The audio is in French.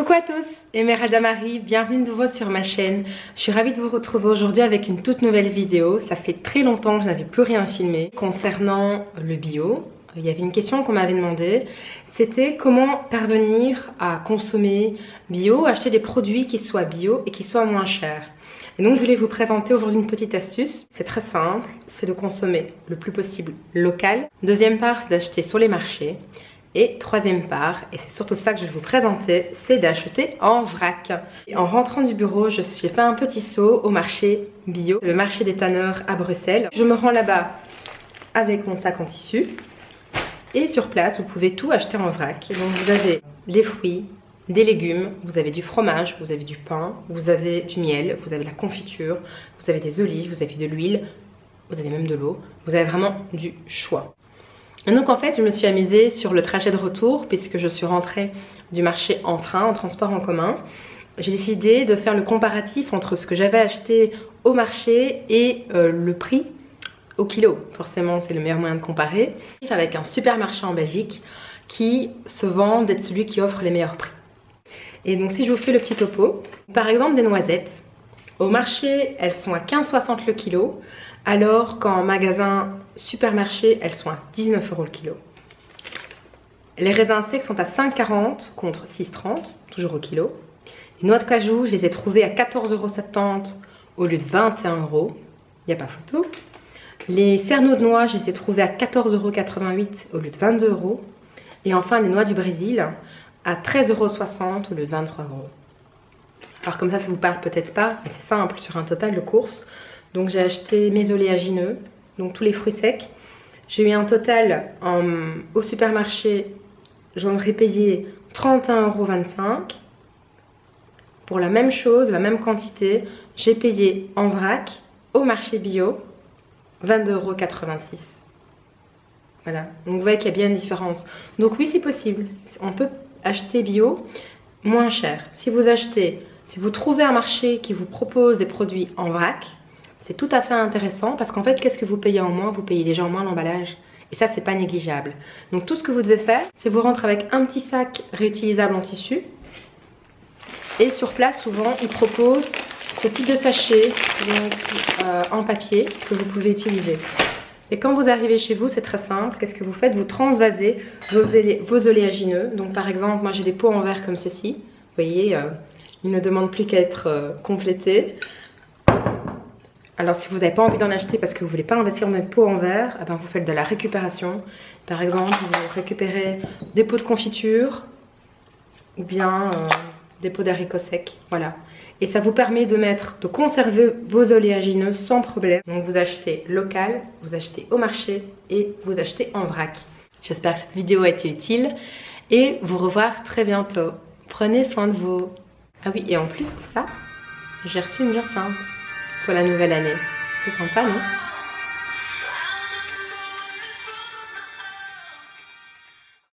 Coucou à tous, Emeralda Marie, bienvenue de nouveau sur ma chaîne. Je suis ravie de vous retrouver aujourd'hui avec une toute nouvelle vidéo. Ça fait très longtemps que je n'avais plus rien filmé concernant le bio. Il y avait une question qu'on m'avait demandé, c'était comment parvenir à consommer bio, acheter des produits qui soient bio et qui soient moins chers. Et donc je voulais vous présenter aujourd'hui une petite astuce. C'est très simple, c'est de consommer le plus possible local. Deuxième part, c'est d'acheter sur les marchés. Et troisième part, et c'est surtout ça que je vais vous présenter, c'est d'acheter en vrac. Et en rentrant du bureau, j'ai fait un petit saut au marché bio, le marché des tanneurs à Bruxelles. Je me rends là-bas avec mon sac en tissu. Et sur place, vous pouvez tout acheter en vrac. Donc vous avez les fruits, des légumes, vous avez du fromage, vous avez du pain, vous avez du miel, vous avez la confiture, vous avez des olives, vous avez de l'huile, vous avez même de l'eau. Vous avez vraiment du choix. Et donc en fait, je me suis amusée sur le trajet de retour puisque je suis rentrée du marché en train, en transport en commun. J'ai décidé de faire le comparatif entre ce que j'avais acheté au marché et le prix au kilo. Forcément, c'est le meilleur moyen de comparer. Avec un supermarché en Belgique qui se vend d'être celui qui offre les meilleurs prix. Et donc si je vous fais le petit topo, par exemple des noisettes, au marché elles sont à 15,60 le kilo, alors qu'en magasin supermarché elles sont à 19 € le kilo. Les raisins secs sont à 5,40 contre 6,30, toujours au kilo. Les noix de cajou, je les ai trouvées à 14,70 € au lieu de 21 €, il n'y a pas photo. Les cerneaux de noix, je les ai trouvés à 14,88 € au lieu de 22 €. Et enfin les noix du Brésil à 13,60 € au lieu de 23 €. Alors comme ça vous parle peut-être pas, mais c'est simple sur un total de courses. Donc j'ai acheté mes oléagineux, donc tous les fruits secs. J'ai eu un total au supermarché, j'en aurais payé 31,25 €. Pour la même chose, la même quantité, j'ai payé en vrac au marché bio 22,86 €. Voilà, donc vous voyez qu'il y a bien une différence. Donc oui, c'est possible, on peut acheter bio moins cher. Si vous trouvez un marché qui vous propose des produits en vrac, c'est tout à fait intéressant parce qu'en fait, qu'est-ce que vous payez en moins? Vous payez déjà en moins l'emballage. Et ça, c'est pas négligeable. Donc tout ce que vous devez faire, c'est vous rentrer avec un petit sac réutilisable en tissu. Et sur place, souvent, ils proposent ce type de sachet en papier que vous pouvez utiliser. Et quand vous arrivez chez vous, c'est très simple. Qu'est-ce que vous faites? Vous transvasez vos oléagineux. Donc par exemple, moi j'ai des pots en verre comme ceci. Vous voyez, ils ne demandent plus qu'à être complétés. Alors si vous n'avez pas envie d'en acheter parce que vous ne voulez pas investir dans des pots en verre, eh ben, vous faites de la récupération. Par exemple, vous récupérez des pots de confiture ou bien des pots d'haricots secs. Voilà. Et ça vous permet de conserver vos oléagineux sans problème. Donc vous achetez local, vous achetez au marché et vous achetez en vrac. J'espère que cette vidéo a été utile et vous revoir très bientôt. Prenez soin de vous. Ah oui, et en plus de ça, j'ai reçu une jacinthe pour la nouvelle année. C'est sympa, non?